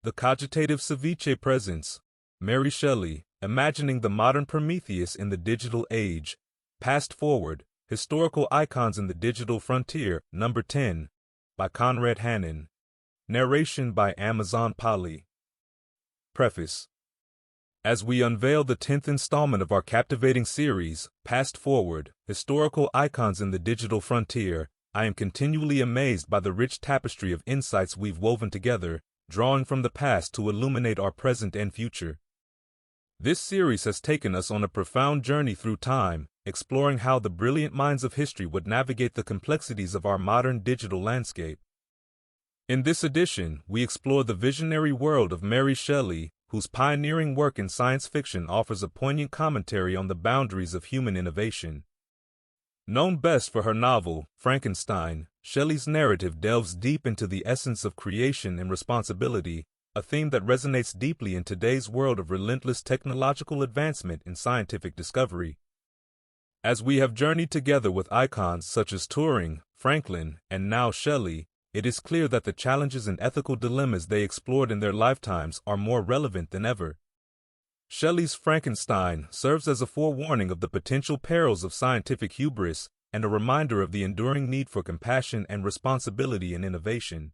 The Cogitating Ceviché presents Mary Shelley, Imagining the Modern Prometheus in the Digital Age, Past Forward, Historical Icons in the Digital Frontier, Number 10, by Conrad Hannon. Narration by Amazon Polly. Preface. As we unveil the 10th installment of our captivating series, Past Forward, Historical Icons in the Digital Frontier, I am continually amazed by the rich tapestry of insights we've woven together, drawing from the past to illuminate our present and future. This series has taken us on a profound journey through time, exploring how the brilliant minds of history would navigate the complexities of our modern digital landscape. In this edition, we explore the visionary world of Mary Shelley, whose pioneering work in science fiction offers a poignant commentary on the boundaries of human innovation. Known best for her novel, Frankenstein, Shelley's narrative delves deep into the essence of creation and responsibility, a theme that resonates deeply in today's world of relentless technological advancement and scientific discovery. As we have journeyed together with icons such as Turing, Franklin, and now Shelley, it is clear that the challenges and ethical dilemmas they explored in their lifetimes are more relevant than ever. Shelley's Frankenstein serves as a forewarning of the potential perils of scientific hubris and a reminder of the enduring need for compassion and responsibility in innovation.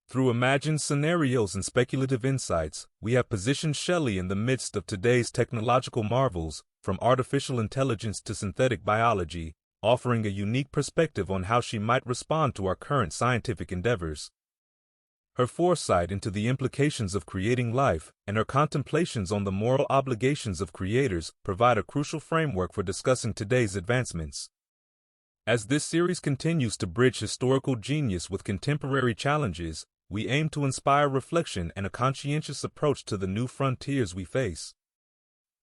Through imagined scenarios and speculative insights, we have positioned Shelley in the midst of today's technological marvels, from artificial intelligence to synthetic biology, offering a unique perspective on how she might respond to our current scientific endeavors. Her foresight into the implications of creating life and her contemplations on the moral obligations of creators provide a crucial framework for discussing today's advancements. As this series continues to bridge historical genius with contemporary challenges, we aim to inspire reflection and a conscientious approach to the new frontiers we face.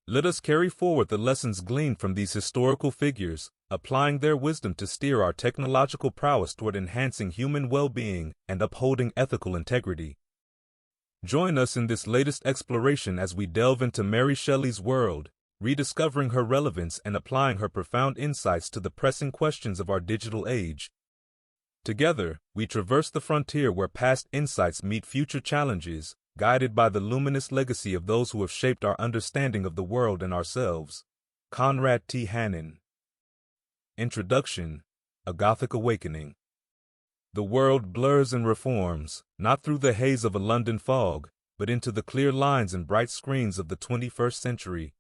Let us carry forward the lessons gleaned from these historical figures, applying their wisdom to steer our technological prowess toward enhancing human well-being and upholding ethical integrity. Join us in this latest exploration as we delve into Mary Shelley's world, rediscovering her relevance and applying her profound insights to the pressing questions of our digital age. Together, we traverse the frontier where past insights meet future challenges, guided by the luminous legacy of those who have shaped our understanding of the world and ourselves. Conrad T. Hannon. Introduction: A Gothic Awakening. The world blurs and reforms, not through the haze of a London fog, but into the clear lines and bright screens of the 21st century.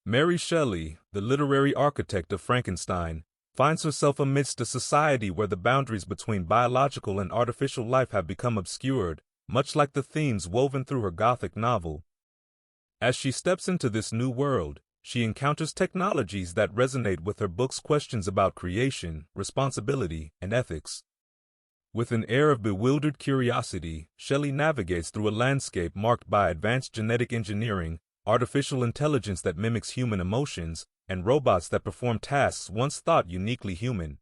Mary Shelley, the literary architect of Frankenstein, finds herself amidst a society where the boundaries between biological and artificial life have become obscured, much like the themes woven through her Gothic novel. As she steps into this new world, she encounters technologies that resonate with her book's questions about creation, responsibility, and ethics. With an air of bewildered curiosity, Shelley navigates through a landscape marked by advanced genetic engineering, artificial intelligence that mimics human emotions, and robots that perform tasks once thought uniquely human.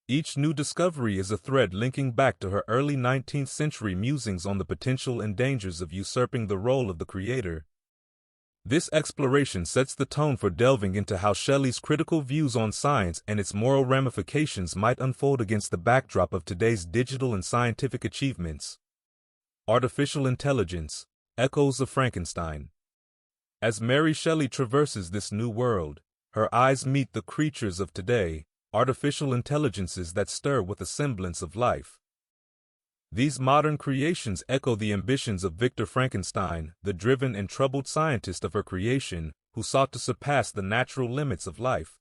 Each new discovery is a thread linking back to her early 19th century musings on the potential and dangers of usurping the role of the creator. This exploration sets the tone for delving into how Shelley's critical views on science and its moral ramifications might unfold against the backdrop of today's digital and scientific achievements. Artificial intelligence, echoes of Frankenstein. As Mary Shelley traverses this new world, her eyes meet the creatures of today, artificial intelligences that stir with a semblance of life. These modern creations echo the ambitions of Victor Frankenstein, the driven and troubled scientist of her creation, who sought to surpass the natural limits of life.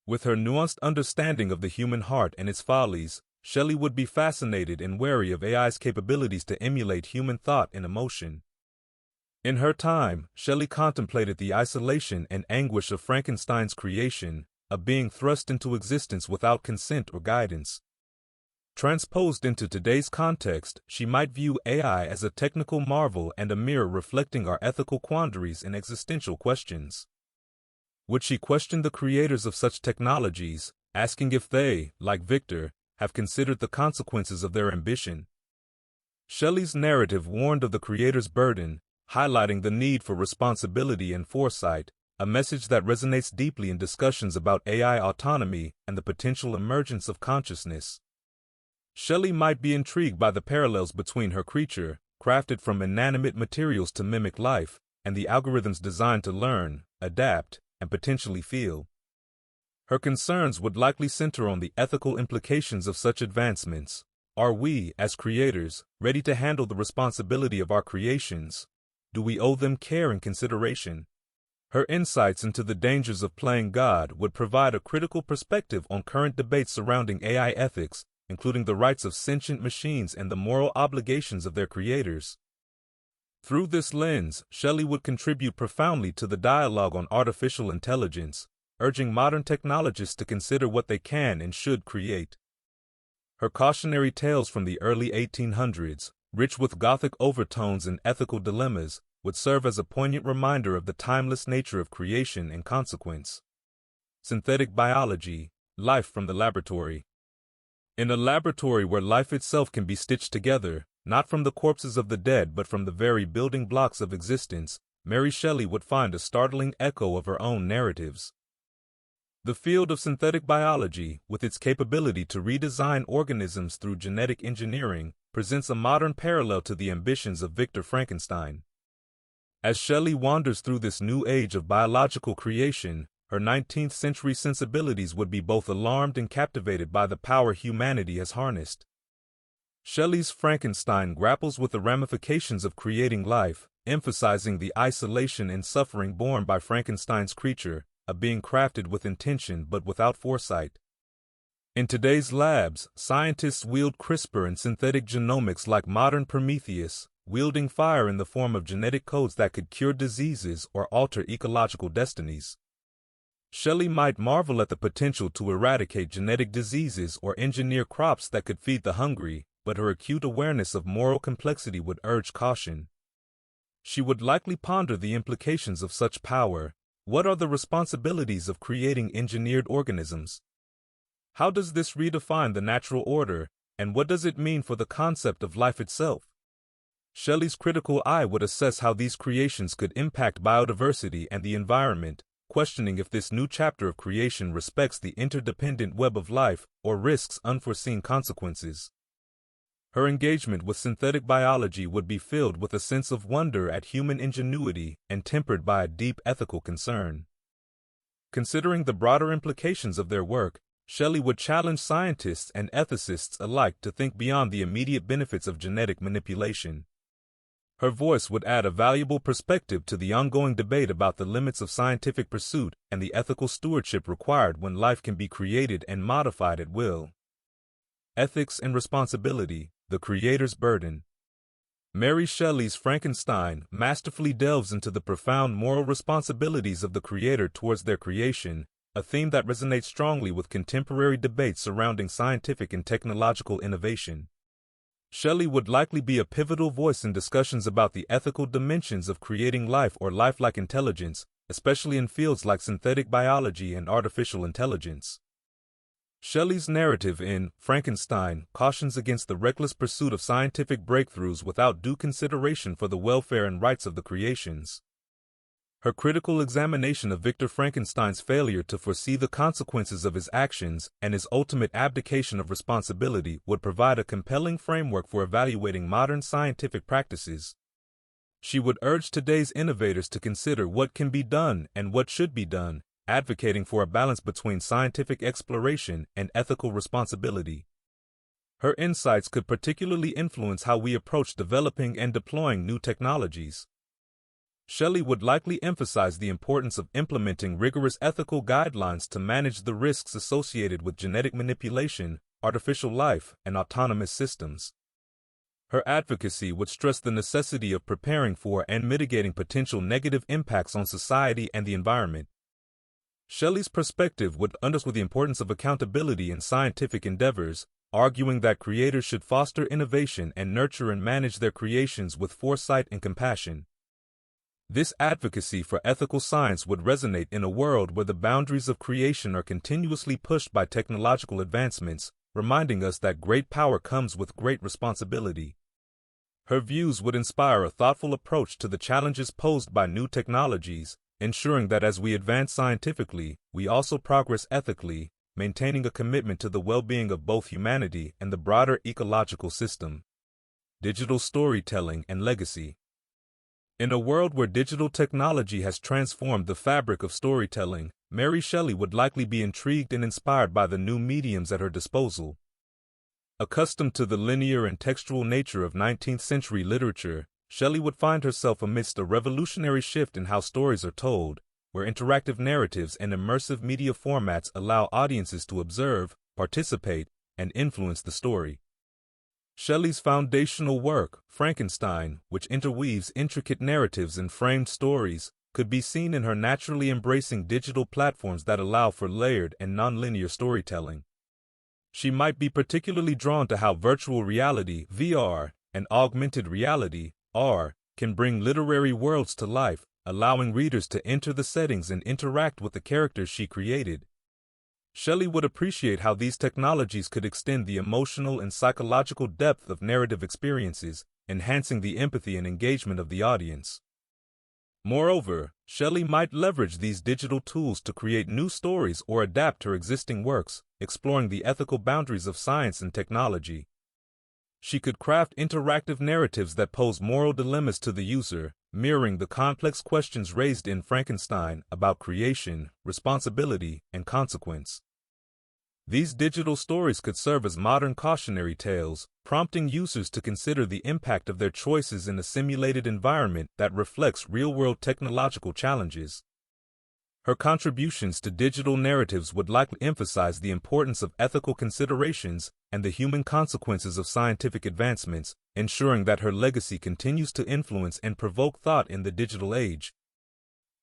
With her nuanced understanding of the human heart and its follies, Shelley would be fascinated and wary of AI's capabilities to emulate human thought and emotion. In her time, Shelley contemplated the isolation and anguish of Frankenstein's creation, a being thrust into existence without consent or guidance. Transposed into today's context, she might view AI as a technical marvel and a mirror reflecting our ethical quandaries and existential questions. Would she question the creators of such technologies, asking if they, like Victor, have considered the consequences of their ambition? Shelley's narrative warned of the creator's burden, highlighting the need for responsibility and foresight, a message that resonates deeply in discussions about AI autonomy and the potential emergence of consciousness. Shelley might be intrigued by the parallels between her creature, crafted from inanimate materials to mimic life, and the algorithms designed to learn, adapt, and potentially feel. Her concerns would likely center on the ethical implications of such advancements. Are we, as creators, ready to handle the responsibility of our creations? Do we owe them care and consideration? Her insights into the dangers of playing God would provide a critical perspective on current debates surrounding AI ethics, including the rights of sentient machines and the moral obligations of their creators. Through this lens, Shelley would contribute profoundly to the dialogue on artificial intelligence, urging modern technologists to consider what they can and should create. Her cautionary tales from the early 1800s, rich with Gothic overtones and ethical dilemmas, would serve as a poignant reminder of the timeless nature of creation and consequence. Synthetic biology, life from the laboratory. In a laboratory where life itself can be stitched together, not from the corpses of the dead but from the very building blocks of existence, Mary Shelley would find a startling echo of her own narratives. The field of synthetic biology, with its capability to redesign organisms through genetic engineering, presents a modern parallel to the ambitions of Victor Frankenstein. As Shelley wanders through this new age of biological creation, her 19th-century sensibilities would be both alarmed and captivated by the power humanity has harnessed. Shelley's Frankenstein grapples with the ramifications of creating life, emphasizing the isolation and suffering borne by Frankenstein's creature, a being crafted with intention but without foresight. In today's labs, scientists wield CRISPR and synthetic genomics like modern Prometheus, wielding fire in the form of genetic codes that could cure diseases or alter ecological destinies. Shelley might marvel at the potential to eradicate genetic diseases or engineer crops that could feed the hungry, but her acute awareness of moral complexity would urge caution. She would likely ponder the implications of such power. What are the responsibilities of creating engineered organisms? How does this redefine the natural order, and what does it mean for the concept of life itself? Shelley's critical eye would assess how these creations could impact biodiversity and the environment, questioning if this new chapter of creation respects the interdependent web of life or risks unforeseen consequences. Her engagement with synthetic biology would be filled with a sense of wonder at human ingenuity and tempered by a deep ethical concern. Considering the broader implications of their work, Shelley would challenge scientists and ethicists alike to think beyond the immediate benefits of genetic manipulation. Her voice would add a valuable perspective to the ongoing debate about the limits of scientific pursuit and the ethical stewardship required when life can be created and modified at will. Ethics and responsibility, the creator's burden. Mary Shelley's Frankenstein masterfully delves into the profound moral responsibilities of the creator towards their creation, a theme that resonates strongly with contemporary debates surrounding scientific and technological innovation. Shelley would likely be a pivotal voice in discussions about the ethical dimensions of creating life or lifelike intelligence, especially in fields like synthetic biology and artificial intelligence. Shelley's narrative in Frankenstein cautions against the reckless pursuit of scientific breakthroughs without due consideration for the welfare and rights of the creations. Her critical examination of Victor Frankenstein's failure to foresee the consequences of his actions and his ultimate abdication of responsibility would provide a compelling framework for evaluating modern scientific practices. She would urge today's innovators to consider what can be done and what should be done, advocating for a balance between scientific exploration and ethical responsibility. Her insights could particularly influence how we approach developing and deploying new technologies. Shelley would likely emphasize the importance of implementing rigorous ethical guidelines to manage the risks associated with genetic manipulation, artificial life, and autonomous systems. Her advocacy would stress the necessity of preparing for and mitigating potential negative impacts on society and the environment. Shelley's perspective would underscore the importance of accountability in scientific endeavors, arguing that creators should foster innovation and nurture and manage their creations with foresight and compassion. This advocacy for ethical science would resonate in a world where the boundaries of creation are continuously pushed by technological advancements, reminding us that great power comes with great responsibility. Her views would inspire a thoughtful approach to the challenges posed by new technologies, ensuring that as we advance scientifically, we also progress ethically, maintaining a commitment to the well-being of both humanity and the broader ecological system. Digital Storytelling and Legacy. In a world where digital technology has transformed the fabric of storytelling, Mary Shelley would likely be intrigued and inspired by the new mediums at her disposal. Accustomed to the linear and textual nature of 19th-century literature, Shelley would find herself amidst a revolutionary shift in how stories are told, where interactive narratives and immersive media formats allow audiences to observe, participate, and influence the story. Shelley's foundational work, Frankenstein, which interweaves intricate narratives and framed stories, could be seen in her naturally embracing digital platforms that allow for layered and nonlinear storytelling. She might be particularly drawn to how virtual reality, VR, and augmented reality, AR, can bring literary worlds to life, allowing readers to enter the settings and interact with the characters she created. Shelley would appreciate how these technologies could extend the emotional and psychological depth of narrative experiences, enhancing the empathy and engagement of the audience. Moreover, Shelley might leverage these digital tools to create new stories or adapt her existing works, exploring the ethical boundaries of science and technology. She could craft interactive narratives that pose moral dilemmas to the user, mirroring the complex questions raised in Frankenstein about creation, responsibility, and consequence. These digital stories could serve as modern cautionary tales, prompting users to consider the impact of their choices in a simulated environment that reflects real-world technological challenges. Her contributions to digital narratives would likely emphasize the importance of ethical considerations and the human consequences of scientific advancements, ensuring that her legacy continues to influence and provoke thought in the digital age.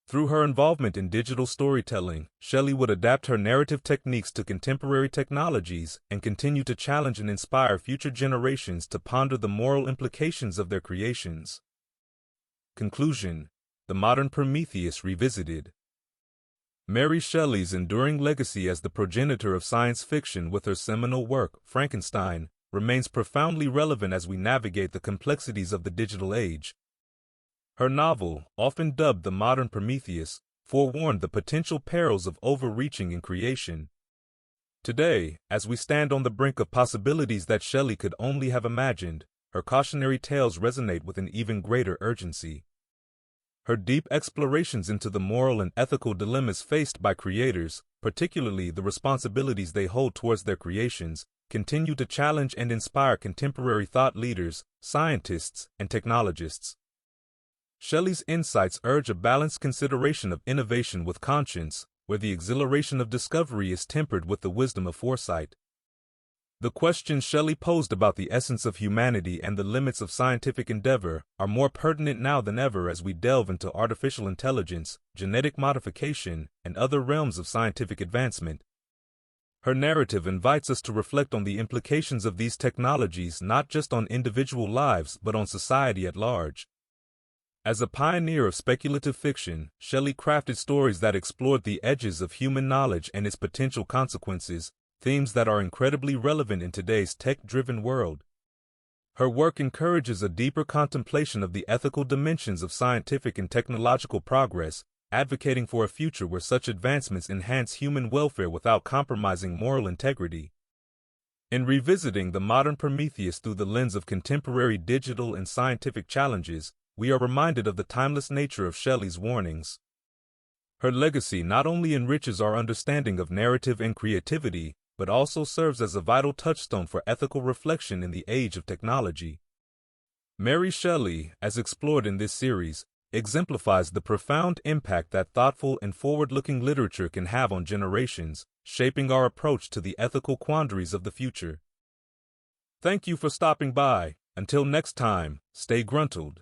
Through her involvement in digital storytelling, Shelley would adapt her narrative techniques to contemporary technologies and continue to challenge and inspire future generations to ponder the moral implications of their creations. Conclusion: The Modern Prometheus Revisited. Mary Shelley's enduring legacy as the progenitor of science fiction with her seminal work, Frankenstein, remains profoundly relevant as we navigate the complexities of the digital age. Her novel, often dubbed the modern Prometheus, forewarned the potential perils of overreaching in creation. Today, as we stand on the brink of possibilities that Shelley could only have imagined, her cautionary tales resonate with an even greater urgency. Her deep explorations into the moral and ethical dilemmas faced by creators, particularly the responsibilities they hold towards their creations, continue to challenge and inspire contemporary thought leaders, scientists, and technologists. Shelley's insights urge a balanced consideration of innovation with conscience, where the exhilaration of discovery is tempered with the wisdom of foresight. The questions Shelley posed about the essence of humanity and the limits of scientific endeavor are more pertinent now than ever as we delve into artificial intelligence, genetic modification, and other realms of scientific advancement. Her narrative invites us to reflect on the implications of these technologies not just on individual lives but on society at large. As a pioneer of speculative fiction, Shelley crafted stories that explored the edges of human knowledge and its potential consequences, themes that are incredibly relevant in today's tech-driven world. Her work encourages a deeper contemplation of the ethical dimensions of scientific and technological progress, advocating for a future where such advancements enhance human welfare without compromising moral integrity. In revisiting the modern Prometheus through the lens of contemporary digital and scientific challenges, we are reminded of the timeless nature of Shelley's warnings. Her legacy not only enriches our understanding of narrative and creativity, but also serves as a vital touchstone for ethical reflection in the age of technology. Mary Shelley, as explored in this series, exemplifies the profound impact that thoughtful and forward-looking literature can have on generations, shaping our approach to the ethical quandaries of the future. Thank you for stopping by. Until next time, stay gruntled.